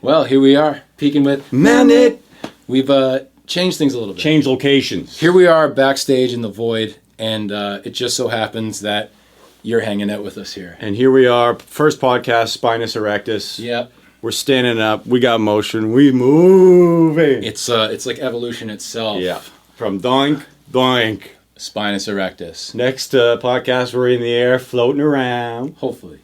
Well, here we are, peeking with Man It. We've changed things a little bit. Change locations. Here we are backstage in the void, and it just so happens that you're hanging out with us here. And here we are, first podcast, Spinus Erectus. Yep. We're standing up. We got motion. We moving. It's like evolution itself. Yeah. From doink, doink. Spinus erectus. Next podcast, we're in the air, floating around. Hopefully.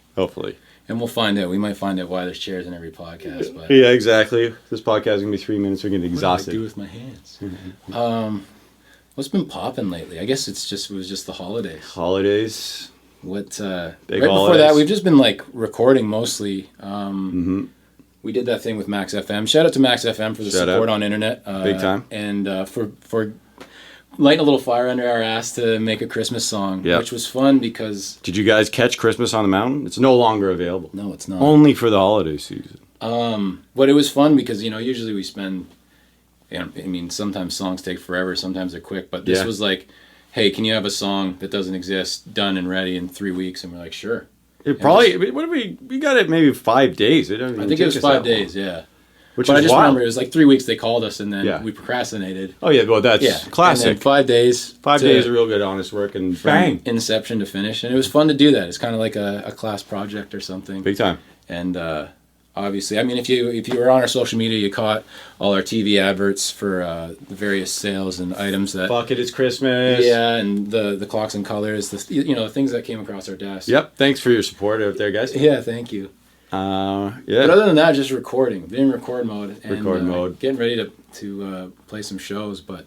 And we'll find out. We might find out why there's chairs in every podcast. But yeah, exactly. This podcast is going to be 3 minutes. We're going to get exhausted. What do I do with my hands? What's been popping lately? I guess it was just the holidays. Holidays. What Big right holidays. Before that, we've just been like recording mostly. We did that thing with Max FM. Shout out to Max FM for the support on internet. Big time. And for lighting a little fire under our ass to make a Christmas song, Yep. which was fun because... Did you guys catch Christmas on the Mountain? It's no longer available. No, it's not. Only for the holiday season. But it was fun because, usually we spend... sometimes songs take forever, sometimes they're quick, but this was like, hey, can you have a song that doesn't exist done and ready in 3 weeks? And we're like, sure. It probably... What did we got it maybe 5 days. I think it was 5 days, yeah. But I just remember it was like 3 weeks they called us and then we procrastinated. Oh yeah, well that's classic. And then 5 days. 5 days of real good honest work and bang. Inception to finish. And it was fun to do that. It's kind of like a class project or something. Big time. And obviously, if you were on our social media, you caught all our TV adverts for the various sales and items that... Fuck it, it's Christmas. Yeah, and the clocks and colors, the things that came across our desk. Yep, thanks for your support out there, guys. Yeah, thank you. Yeah. But other than that, just recording. Been in record mode. And, getting ready to play some shows, but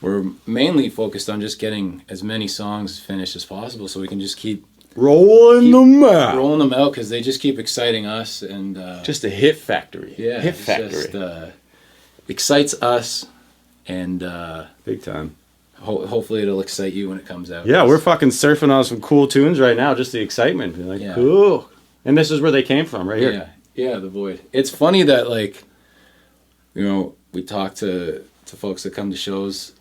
we're mainly focused on just getting as many songs finished as possible so we can just keep rolling them out because they just keep exciting us. And just a hit factory. Yeah. Hit factory. Just, excites us and... Big time. Hopefully it'll excite you when it comes out. Yeah, we're fucking surfing on some cool tunes right now. Just the excitement. You're like, cool. And this is where they came from, right here. Yeah, the void. It's funny that, we talk to folks that come to shows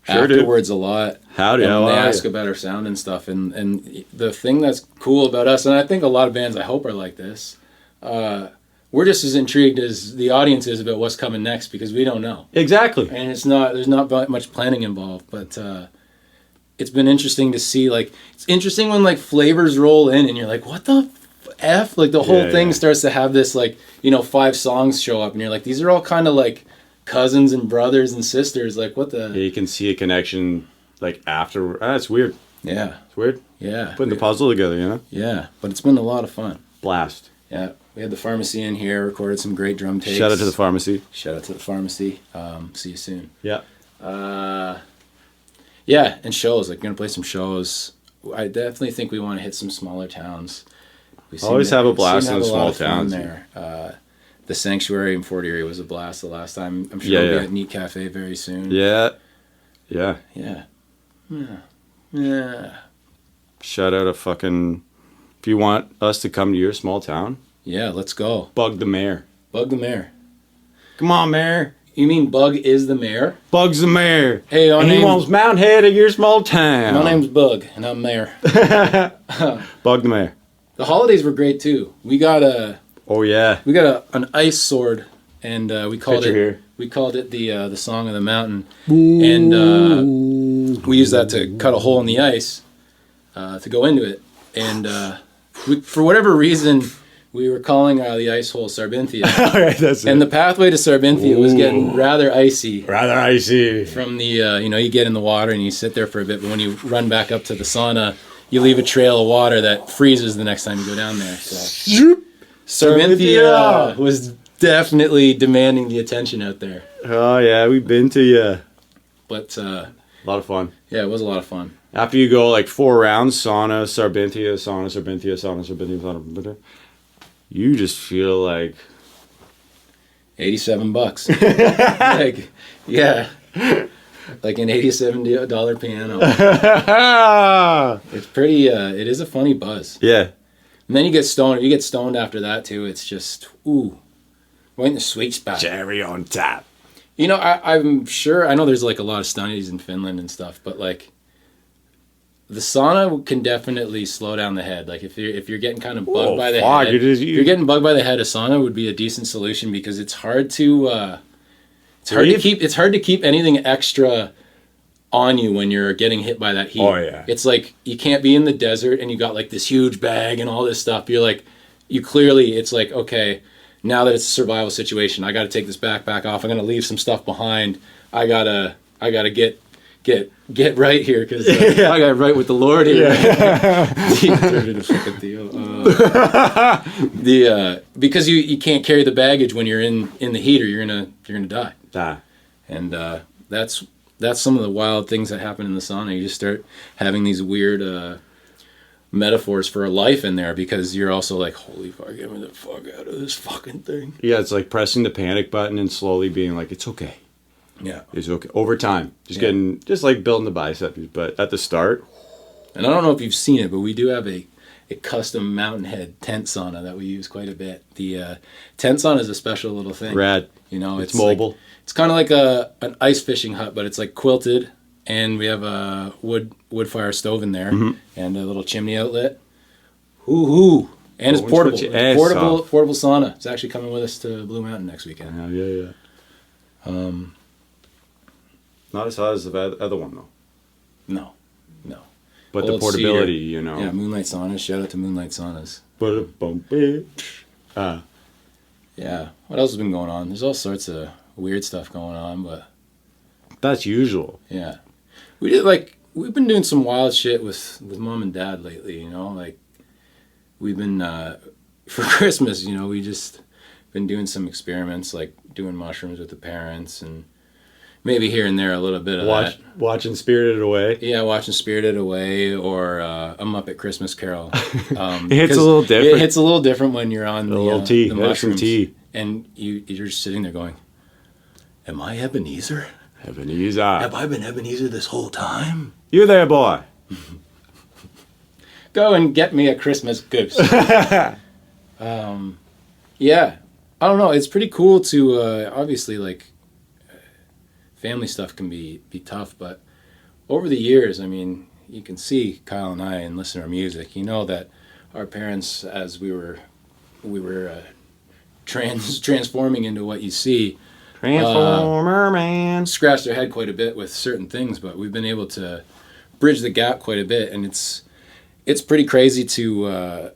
afterwards a lot. Howdy, and they ask about our sound and stuff. And the thing that's cool about us, and I think a lot of bands I hope are like this, we're just as intrigued as the audience is about what's coming next because we don't know. Exactly. And there's not much planning involved, but it's been interesting to see, it's interesting when flavors roll in and you're like, what the F? The whole thing starts to have this 5 songs show up and you're like, these are all kind of cousins and brothers and sisters. What the... Yeah, you can see a connection after. It's weird. Yeah. It's weird. Yeah. Putting the puzzle together, Yeah, but it's been a lot of fun. Blast. Yeah. We had the pharmacy in here, recorded some great drum takes. Shout out to the pharmacy. See you soon. Yeah. Yeah, and shows. Gonna play some shows. I definitely think we want to hit some smaller towns. We always have a blast in the small towns. There. The Sanctuary in Fort Erie was a blast the last time. I'm sure we'll be at Neat Cafe very soon. Yeah. Shout out if you want us to come to your small town. Yeah, let's go. Bug the mayor. Come on, mayor. You mean Bug is the mayor? Bug's the mayor. Hey, he wants Mount Head of your small town. My name's Bug, and I'm mayor. Bug the mayor. The holidays were great too. We got an ice sword, and we called it the Song of the Mountain, and we used that to cut a hole in the ice to go into it, and for whatever reason we were calling the ice hole Sarbinthia. Right, that's and the pathway to Sarbinthia was getting rather icy. From the you get in the water and you sit there for a bit, but when you run back up to the sauna, you leave a trail of water that freezes the next time you go down there. So Sarbinthia was definitely demanding the attention out there. Oh yeah, we've been to you. But a lot of fun. Yeah, it was a lot of fun. After you go 4 rounds, sauna, Sarbinthia, sauna, Sarbinthia, sauna, Sarbinthia, sauna, Sarbinthia, you just feel like $87. Like an $87 piano. It's pretty, it is a funny buzz. Yeah. And then you get stoned. If you get stoned after that too, it's just, right in the sweet spot. Cherry on top. I'm sure, I know there's a lot of studies in Finland and stuff, but the sauna can definitely slow down the head. Like if you're getting kind of bugged by the fuck, head, if you're getting bugged by the head, a sauna would be a decent solution because it's hard to keep anything extra on you when you're getting hit by that heat. Oh yeah. It's like you can't be in the desert and you got like this huge bag and all this stuff. You're like, it's like, okay, now that it's a survival situation, I got to take this backpack off. I'm gonna leave some stuff behind. I gotta get right here because I got right with the Lord here. Because you can't carry the baggage when you're in the heat or you're gonna die. And that's some of the wild things that happen in the sauna. You just start having these weird metaphors for life in there because you're also like, holy fuck, get me the fuck out of this fucking thing. Yeah, it's like pressing the panic button and slowly being like, it's okay. Yeah. It's okay. Over time. Just like building the biceps. But at the start. And I don't know if you've seen it, but we do have a custom mountain head tent sauna that we use quite a bit. The tent sauna is a special little thing. Rad. You know, it's mobile. Like, it's kind of like an ice fishing hut, but it's like quilted. And we have a wood fire stove in there and a little chimney outlet. And it's portable. Portable sauna. It's actually coming with us to Blue Mountain next weekend. Yeah. Not as hot as the other one though. No. But the portability, Cedar. Yeah, Moonlight Saunas. Shout out to Moonlight Saunas. Yeah. What else has been going on? There's all sorts of weird stuff going on, but that's usual. Yeah. We've been doing some wild shit with mom and dad lately, you know, like we've been for Christmas, you know, we just been doing some experiments like doing mushrooms with the parents and maybe here and there a little bit of that. Watching Spirited Away. Yeah, watching Spirited Away or a Muppet Christmas Carol. It hits a little different. It hits a little different when you're on the mushrooms. Tea. And you're just sitting there going, am I Ebenezer? Ebenezer. Have I been Ebenezer this whole time? You there, boy. Go and get me a Christmas goose. Yeah. I don't know. It's pretty cool to, obviously, like, family stuff can be tough, but over the years, I mean, you can see Kyle and I and listen to our music. You know that our parents, as we were transforming into what you see, Transformer man, scratched their head quite a bit with certain things, but we've been able to bridge the gap quite a bit, and it's pretty crazy to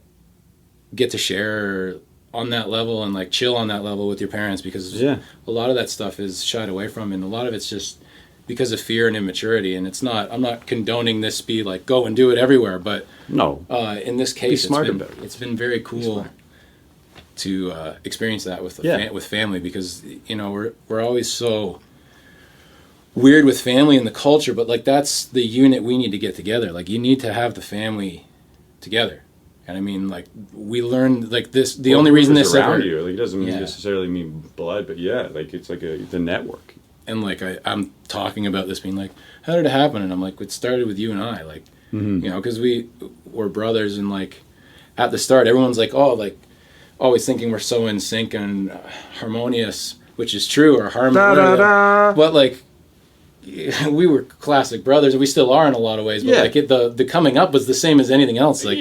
get to share on that level and like chill on that level with your parents because a lot of that stuff is shied away from, and a lot of it's just because of fear and immaturity. And I'm not condoning this be like go and do it everywhere, but no, in this case, it's been very cool to experience that with with family because you know we're always so weird with family and the culture, but like that's the unit we need to get together. Like you need to have the family together. And I mean, like we learned like this. The only reason this around you, like, it doesn't necessarily mean blood, but like it's like the network. And like I'm talking about this being like, how did it happen? And I'm like, it started with you and I, like you know, because we're brothers, and like at the start, everyone's like, oh, like always thinking we're so in sync and harmonious, which is true, or harmonious. But like we were classic brothers, and we still are in a lot of ways. But like the coming up was the same as anything else. Like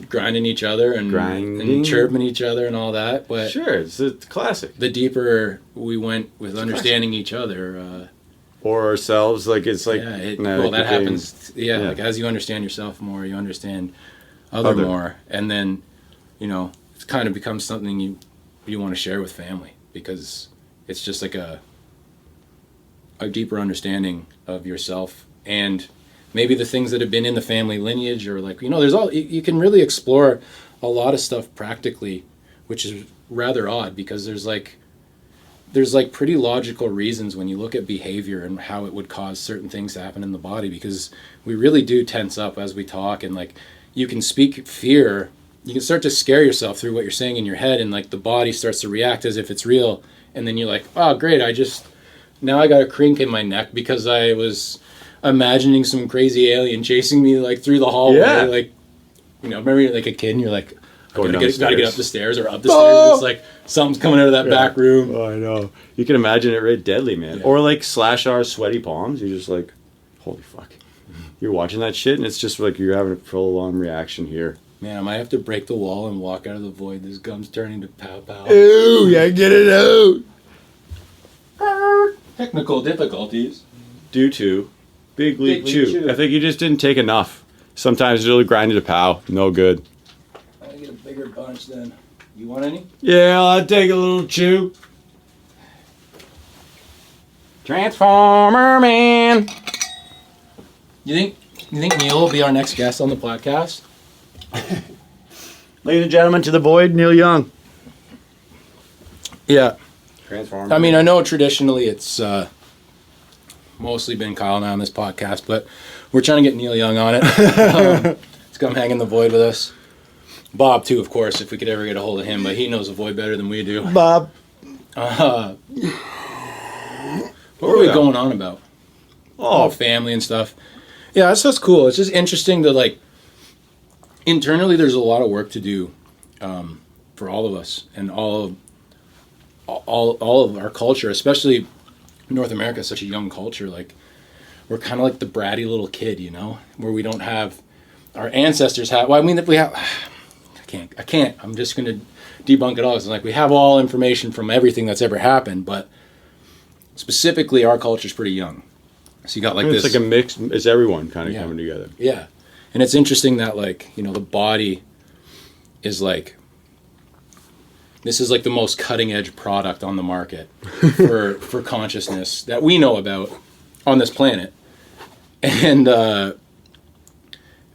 grinding each other and chirping each other and all that. But sure, it's classic. The deeper we went with understanding each other, or ourselves, like it's like that happens. Yeah, like as you understand yourself more, you understand other more, and then you know it's kind of becomes something you want to share with family because it's just like a deeper understanding of yourself and maybe the things that have been in the family lineage, or like, you know, you can really explore a lot of stuff practically, which is rather odd because there's like pretty logical reasons when you look at behavior and how it would cause certain things to happen in the body, because we really do tense up as we talk, and like you can speak fear, you can start to scare yourself through what you're saying in your head, and like the body starts to react as if it's real, and then you're like, oh great, now I got a crink in my neck because I was imagining some crazy alien chasing me like through the hallway. Like, you know, remember you're like a kid and you're like, gotta get up the stairs or up the stairs. It's like something's coming out of that back room. Oh, I know. You can imagine it right deadly, man. Yeah. Or like /R sweaty palms. You're just like, holy fuck. You're watching that shit, and it's just like you're having a full-on reaction here. Man, I might have to break the wall and walk out of the void. This gum's turning to pow pow. Ooh, yeah, get it out. Technical difficulties. Due to Big League Chew. I think you just didn't take enough. Sometimes it'll grind you to pow. No good. I get a bigger bunch then. You want any? Yeah, I'll take a little chew. Transformer Man. You think Neil will be our next guest on the podcast? Ladies and gentlemen, to the void, Neil Young. Yeah. Transformer. I mean, I know traditionally it's mostly been Kyle and I on this podcast, but we're trying to get Neil Young on it. To come hang in the void with us. Bob, too, of course, if we could ever get a hold of him, but he knows the void better than we do. Bob. What were we going on about? Oh, family and stuff. Yeah, that's cool. It's just interesting to, like, internally there's a lot of work to do for all of us and all of our culture, especially North America is such a young culture. Like, we're kind of like the bratty little kid, you know, where we don't have our ancestors have. Well, I mean, if we have, I can't. I'm just going to debunk it all. It's like we have all information from everything that's ever happened, but specifically our culture is pretty young. So you got like it's this. It's like a mix. It's everyone kind of coming together. Yeah, and it's interesting that, like, you know, the body is like, this is like the most cutting edge product on the market for consciousness that we know about on this planet, and then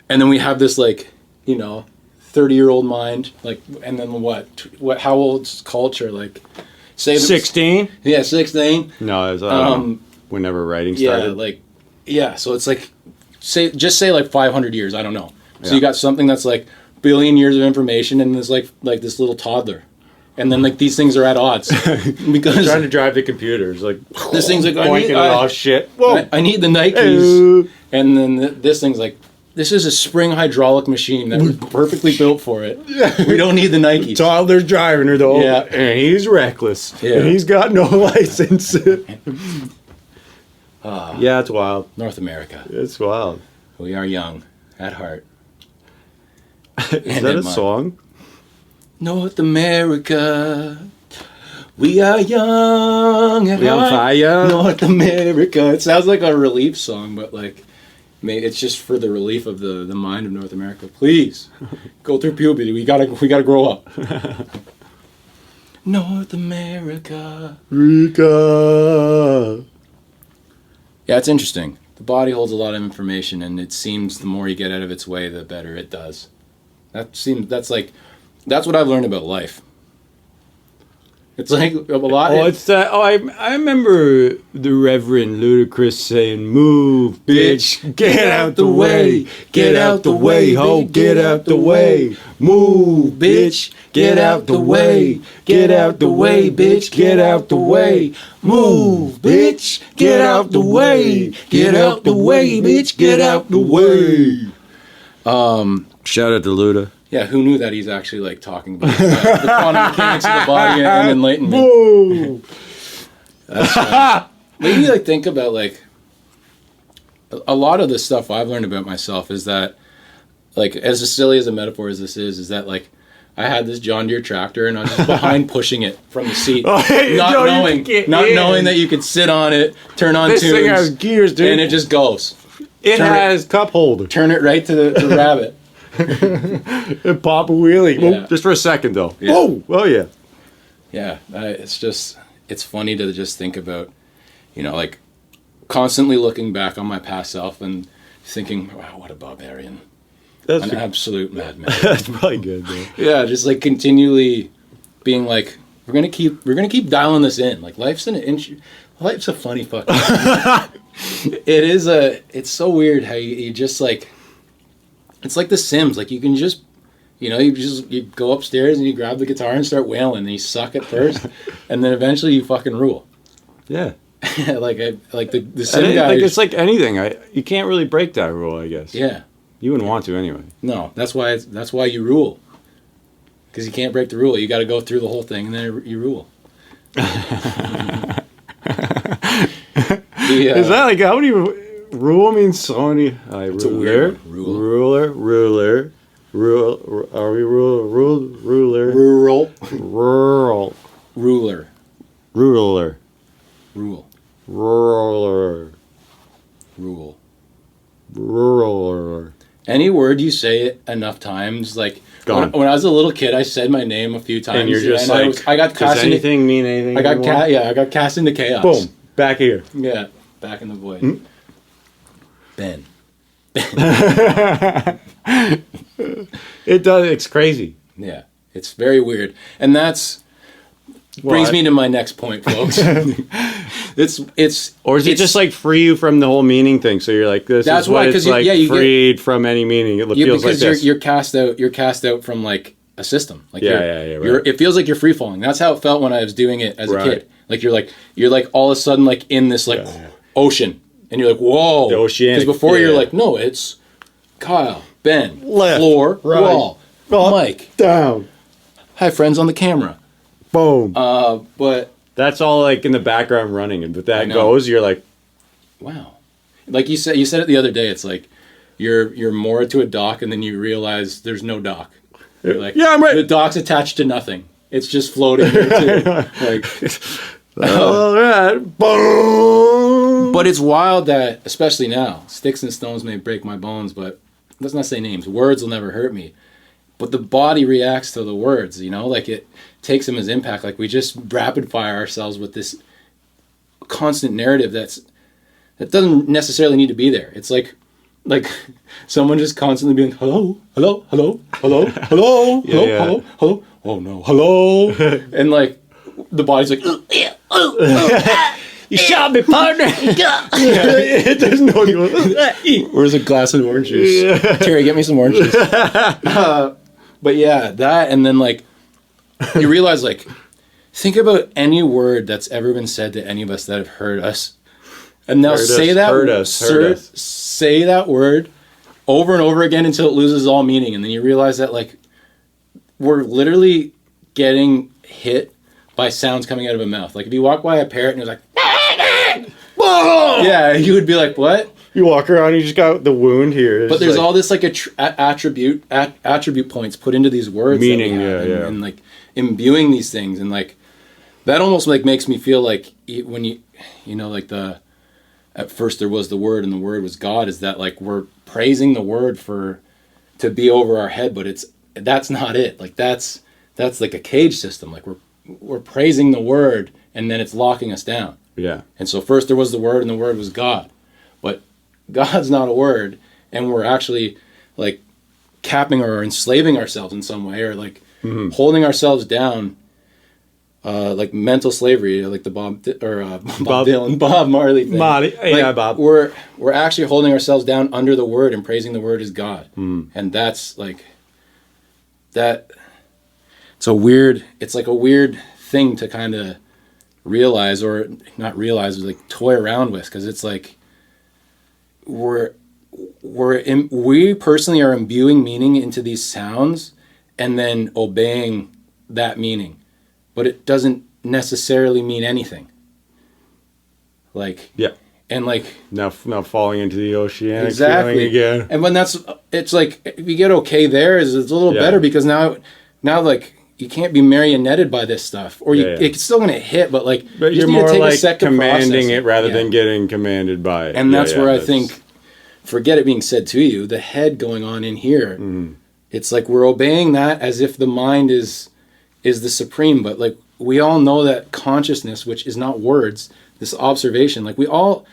we have this, like, you know, 30-year-old mind, like, and then what how old's culture, like, say 16? Yeah, 16. No, it was whenever writing started. So it's like, say like 500 years, I don't know. So you got something that's like billion years of information, and there's like this little toddler. And then, like, these things are at odds because trying to drive the computers, like, this thing's like, shit. Whoa. I need the Nikes, and then this thing's like, this is a spring hydraulic machine that was perfectly built for it. We don't need the Nikes. Toddler's driving her though, and he's reckless, and he's got no license. Yeah, it's wild. North America. It's wild. We are young at heart. Is that a song? North America, we are young at we heart. on fire. North America. It sounds like a relief song, but like, it's just for the relief of the mind of North America. Please go through puberty. We gotta grow up. North America. Rica. Yeah, it's interesting. The body holds a lot of information, and it seems the more you get out of its way, the better it does. That's what I've learned about life. It's like a lot. Oh, it's that. Oh, I remember the Reverend Ludacris saying, "Move, bitch, get out the way, get out the way, ho, get out the way, move, bitch, get out the way, get out the way, bitch, get out the way, move, bitch, get out the way, get out the way, bitch, get out the way." Shout out to Luda. Yeah, who knew that he's actually, like, talking about the quantum mechanics of the body and enlightenment. Maybe, like, think about, like, a lot of the stuff I've learned about myself is that, like, as silly as a metaphor as this is that, like, I had this John Deere tractor and I was just behind pushing it from the seat, not knowing that you could sit on it, turn on tunes. This thing has gears, dude. And it just goes. It has cup holder. Turn it right to the rabbit. And pop a wheelie. Yeah. Just for a second, though. Yeah. Whoa! Oh, yeah. Yeah, it's funny to just think about, you know, like, constantly looking back on my past self and thinking, wow, what a barbarian. That's an absolute madman. That's probably good, though. Yeah, just, like, continually being like, we're gonna keep dialing this in. Like, life's a funny fucking it's so weird how you just, like, it's like The Sims. Like, you can just, you know, you go upstairs and you grab the guitar and start wailing, and you suck at first, and then eventually you fucking rule. Yeah. like the Sim guy. Like, it's like anything. You can't really break that rule, I guess. Yeah. You wouldn't want to anyway. No, that's why you rule. Because you can't break the rule. You got to go through the whole thing, and then you rule. Is that like, how many Rule means so many. It's a weird one. Ruler. Are we ruler? Rural. Rural. Ruler. Ruler. Rule. Ruler. Rule. Ruler. Any word you say it enough times, like when I was a little kid, I said my name a few times. And you're just I got cast does anything mean anything? I got cast into chaos. Boom. Back here. Yeah, back in the void. Mm. Ben. It does. It's crazy. Yeah, it's very weird, and that's brings me to my next point, folks. it's or is it just like free you from the whole meaning thing? So you're like, this is what it's like, freed from any meaning. It feels like this. You're cast out. You're cast out from like a system. Like right. It feels like you're free falling. That's how it felt when I was doing it as a kid. Like you're like all of a sudden like in this like ocean, and you're like, whoa. The oceanic. Because before you're like, no, it's Kyle, Ben, left, floor, right, wall, Mike, down. Hi, friends on the camera. Boom. But that's all like in the background running, and but that goes, you're like, wow. Like you said it the other day. It's like you're moored to a dock, and then you realize there's no dock. You're like, yeah, I'm right. The dock's attached to nothing. It's just floating here too. Like, all right, boom. But it's wild that, especially now, sticks and stones may break my bones, but let's not say names. Words will never hurt me. But the body reacts to the words, like it takes them as impact. Like we just rapid fire ourselves with this constant narrative that doesn't necessarily need to be there. It's like someone just constantly being hello, hello, hello, hello, hello, hello, hello. Oh no, hello, and like the body's like, you shot me, partner. There's no. Where's a glass of orange juice? Terry, get me some orange juice. But yeah, that, and then like you realize, like, think about any word that's ever been said to any of us that have heard us, and now say that word over and over again until it loses all meaning, and then you realize that like we're literally getting hit by sounds coming out of a mouth. Like if you walk by a parrot and you're like, yeah, you would be like, what? You walk around, you just got the wound here. But there's like, all this like attribute points put into these words, meaning, and like imbuing these things, and like that almost like makes me feel like when you like at first there was the Word and the Word was God. Is that like we're praising the Word to be over our head, but that's not it. Like that's like a cage system. Like we're praising the Word, and then it's locking us down. Yeah. And so first there was the Word, and the Word was God. But God's not a word, and we're actually like capping or enslaving ourselves in some way, or like holding ourselves down, like mental slavery, like the Bob Dylan, Bob Marley thing. Bob. We're actually holding ourselves down under the Word and praising the Word as God, and that's like that. It's like a weird thing to kind of realize, or not realize, but like toy around with, because it's like we personally are imbuing meaning into these sounds and then obeying that meaning, but it doesn't necessarily mean anything. Like, yeah, and like now falling into the oceanic feeling again. And when it's like if you get okay there, it's a little better, because now like you can't be marionetted by this stuff, or it's still gonna hit, but like you're more like commanding it rather than getting commanded by it. And that's where I think, forget it being said to you, the head going on in here, it's like we're obeying that as if the mind is the supreme, but like we all know that consciousness, which is not words, this observation, like we've all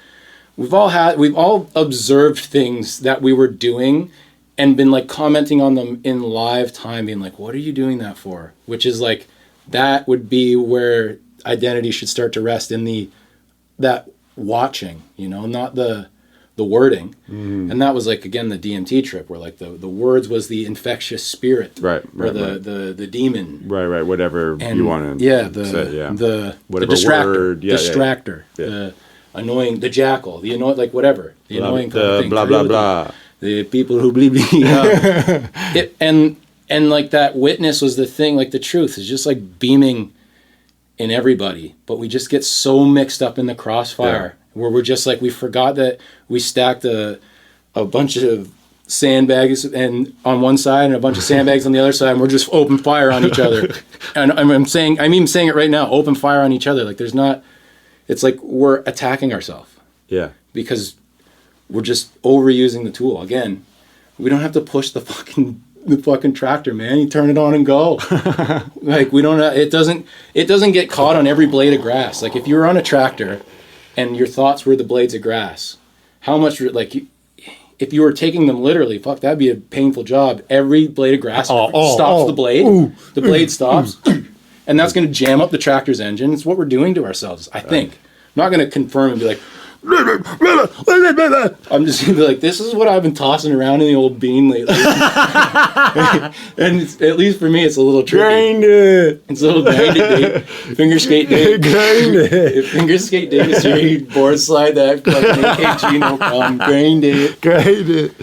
observed things that we were doing and been like commenting on them in live time, being like, what are you doing that for? Which is like, that would be where identity should start to rest, in that watching, not the wording. And that was like, again, the DMT trip, where like the words was the infectious spirit, right, or the demon, right, whatever you want to say, the distractor, word, distractor, the annoying, the jackal, the annoying, like whatever, the annoying kind of thing, blah blah blah. The people who believe and like that witness was the thing, like the truth is just like beaming in everybody, but we just get so mixed up in the crossfire where we're just like, we forgot that we stacked a bunch of sandbags and on one side and a bunch of sandbags on the other side, and we're just open fire on each other. And I'm even saying it right now, open fire on each other. Like there's not, it's like we're attacking ourselves. Yeah. Because we're just overusing the tool. Again, we don't have to push the fucking tractor, man. You turn it on and go. Like we don't, it doesn't get caught on every blade of grass. Like if you were on a tractor and your thoughts were the blades of grass, how much, like, if you were taking them literally, fuck, that'd be a painful job. Every blade of grass stops the blade. The blade stops. And that's going to jam up the tractor's engine. It's what we're doing to ourselves, I think. I'm not going to confirm and be like, I'm just going to be like, this is what I've been tossing around in the old bean lately. And at least for me, it's a little tricky. Grind it. It's a little grinded. Finger skate day. Grind it. If finger skate day is here, you board slide that fucking AKG, no problem. Grind it. Grind it.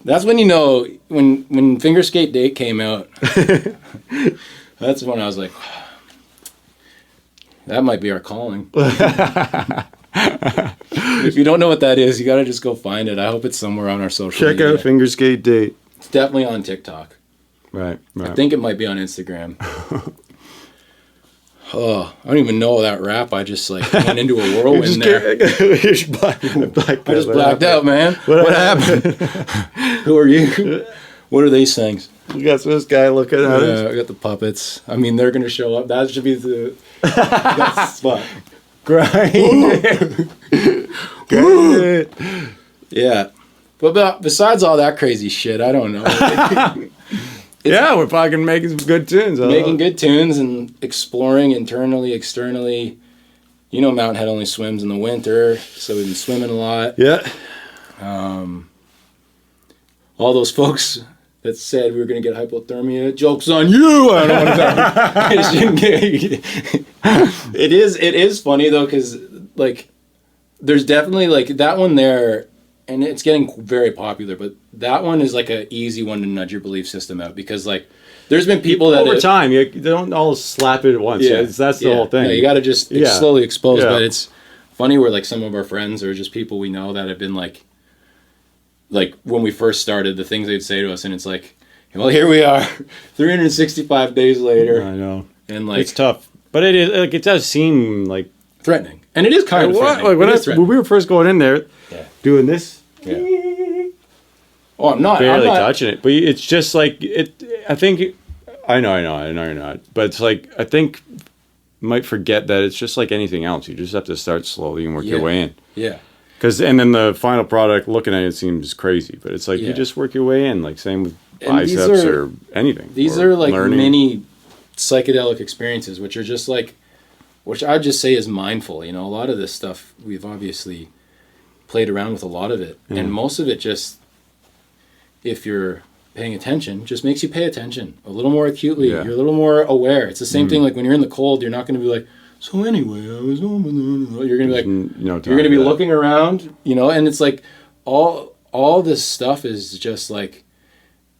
That's when you know, when finger skate day came out, that's when I was like, that might be our calling. If you don't know what that is, you got to just go find it. I hope it's somewhere on our social media. Check out Finger Skate Date. It's definitely on TikTok. Right. I think it might be on Instagram. Oh, I don't even know that rap. I just like went into a whirlwind there. I just blacked out, man. What happened? Who are you? What are these things? You got this guy looking at us. Yeah, I got the puppets. I mean, they're going to show up. That should be the spot. Grind it. Grind it. Yeah. But besides all that crazy shit, I don't know. Yeah, we're fucking making some good tunes. Making good tunes and exploring internally, externally. You know, Mountain Head only swims in the winter, so we've been swimming a lot. Yeah. All those folks that said we were going to get hypothermia, joke's on you. I don't want to It is funny though, because like there's definitely like that one there, and it's getting very popular, but that one is like an easy one to nudge your belief system out, because like there's been people that over time they don't all slap it at once. Yeah, that's the whole thing. Yeah, you got to just slowly expose. But it's funny where like some of our friends or just people we know that have been like when we first started, the things they'd say to us, and it's like, well, here we are 365 days later. I know. And like, it's tough, but it is like, it does seem like threatening, and it is kind of threatening. Like when we were first going in there, doing this, oh, I'm not barely touching it, but it's just like it. I think I know you're not, but it's like I think you might forget that it's just like anything else. You just have to start slowly and work your way in. Yeah. And then the final product, looking at it seems crazy, but it's like you just work your way in. Like same with biceps or anything. These are like mini psychedelic experiences, which are just like, which I'd just say is mindful. You know, a lot of this stuff we've obviously played around with a lot of it, and most of it just, if you're paying attention, just makes you pay attention a little more acutely. You're a little more aware. It's the same thing. Like when you're in the cold, you're not going to be like, so anyway, I was you're going to be like, you're going to be looking around, you know, and it's like all this stuff is just like,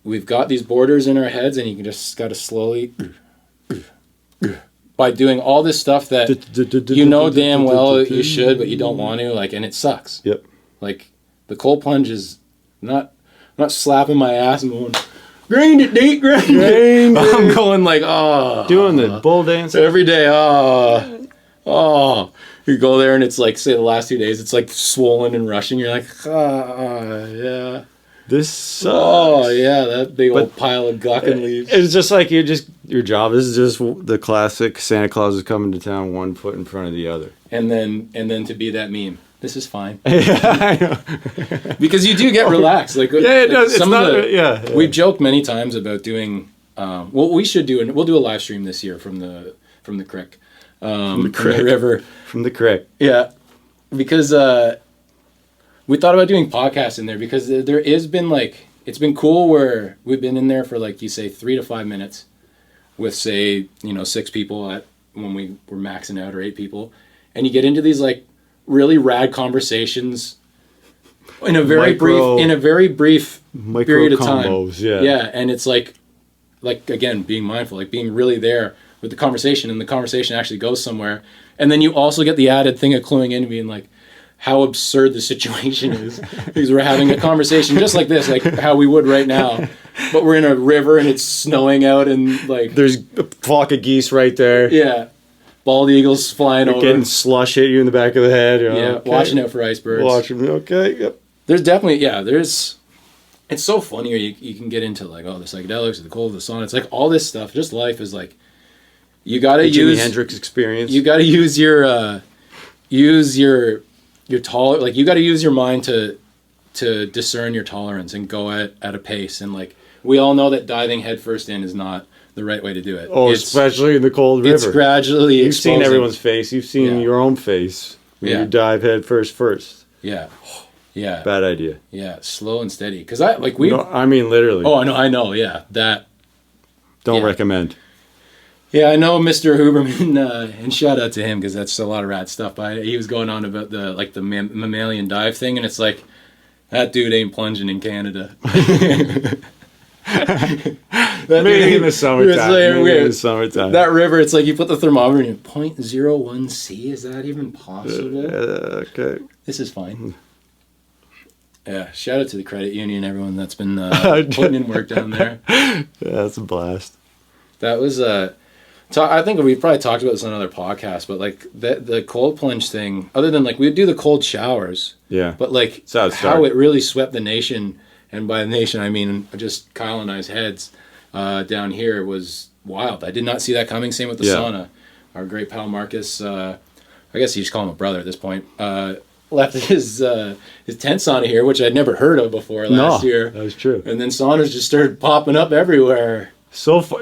we've got these borders in our heads, and you just got to slowly, by doing all this stuff that you know damn well you should, but you don't want to, like, and it sucks. Yep. Like the cold plunge is not slapping my ass and going, grind it, Nate, grind it. I'm going like, doing the bull dance every day. You go there and it's like, say the last 2 days, it's like swollen and rushing. You're like, yeah. This sucks. Oh yeah, that big old pile of guck and leaves. It's just like your job. This is just the classic Santa Claus is coming to town, one foot in front of the other. And then to be that meme. This is fine. Yeah, I know. Because you do get relaxed. Like, it does. We've joked many times about doing. What we should do, and we'll do a live stream this year from the creek, from the river, from the creek. Yeah, because we thought about doing podcasts in there, because there has been like, it's been cool where we've been in there for like, you say 3 to 5 minutes with, say, 6 people when we were maxing out, or 8 people, and you get into these like really rad conversations in a very brief period of time. Yeah, and it's like again, being mindful, like being really there with the conversation, and the conversation actually goes somewhere, and then you also get the added thing of cluing in and being like, how absurd the situation is. Because we're having a conversation just like this, like how we would right now. But we're in a river and it's snowing out and like... There's a flock of geese right there. Yeah. Bald eagles flying over. Getting slush hit you in the back of the head. You know, yeah, okay. Watching out for icebergs. Watching, okay, yep. There's definitely, there's... It's so funny where you can get into like, the psychedelics, the cold, the sauna. It's like all this stuff. Just life is like... You got to use... Jimi Hendrix experience. You got to use your like you got to use your mind to discern your tolerance and go at a pace. And like we all know that diving headfirst in is not the right way to do it. Oh, especially in the cold river. It's gradually You've exposing. seen everyone's face. You've seen your own face when you dive headfirst. Yeah. Yeah. Bad idea. Yeah. Slow and steady. Because I mean literally. Oh, I know. Yeah. That. Don't recommend. Yeah, I know Mr. Huberman, and shout out to him because that's a lot of rad stuff. But he was going on about the mammalian dive thing, and it's like, that dude ain't plunging in Canada. Maybe in the summertime. That river, it's like you put the thermometer in 0.01 C. Is that even possible? Okay. This is fine. Yeah, shout out to the credit union, everyone that's been putting in work down there. Yeah, that's a blast. That was I think we probably talked about this on another podcast, but like the cold plunge thing, other than like we'd do the cold showers. Yeah. But like how it really swept the nation, and by the nation I mean just Kyle and I's heads down here was wild. I did not see that coming. Same with the sauna. Our great pal Marcus, I guess you just call him a brother at this point, left his tent sauna here, which I'd never heard of before last year. That was true. And then saunas just started popping up everywhere.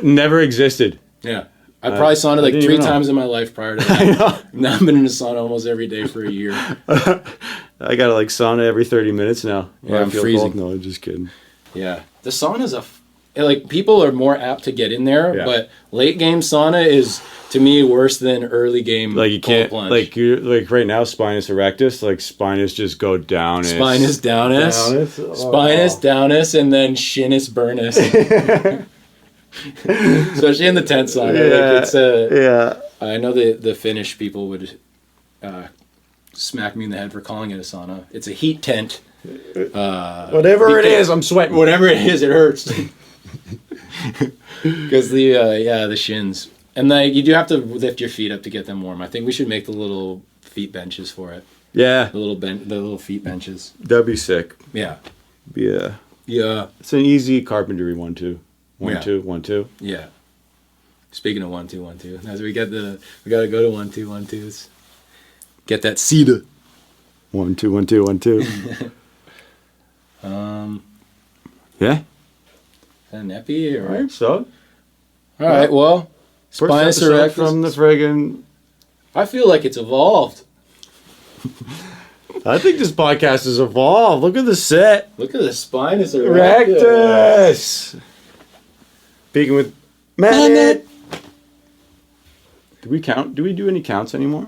Never existed. Yeah. I probably sauna like 3 times in my life prior to that. Now I've been in a sauna almost every day for a year. I got to like sauna every 30 minutes now. Yeah, I'm freezing. Cold. No, I'm just kidding. Yeah. The sauna's like people are more apt to get in there, but late game sauna is to me worse than early game. Like you can't plunge. Like right now spinous erectus, like spinous just go down. Spinous downus. Spinous downus and then shinus burnus. Especially in the tent sauna. I know the Finnish people would smack me in the head for calling it a sauna. It's a heat tent. Whatever it is, I'm sweating. Whatever it is, it hurts. Because the shins. And you do have to lift your feet up to get them warm. I think we should make the little feet benches for it. Yeah. The little feet benches. That'd be sick. Yeah. Yeah. Yeah. It's an easy carpentry 1 2. 1 2 1 2. Yeah. Speaking of 1 2 1 2, as we gotta go to 1 2 1 2s. Get that cedar. 1 2 1 2 1 2. Yeah. Is that an epi or? Right, so. All right. Well, spinous erectus from the friggin'. I feel like it's evolved. I think this podcast has evolved. Look at the set. Look at the spinous erectus. Speaking with Manet. Do we count? Do we do any counts anymore?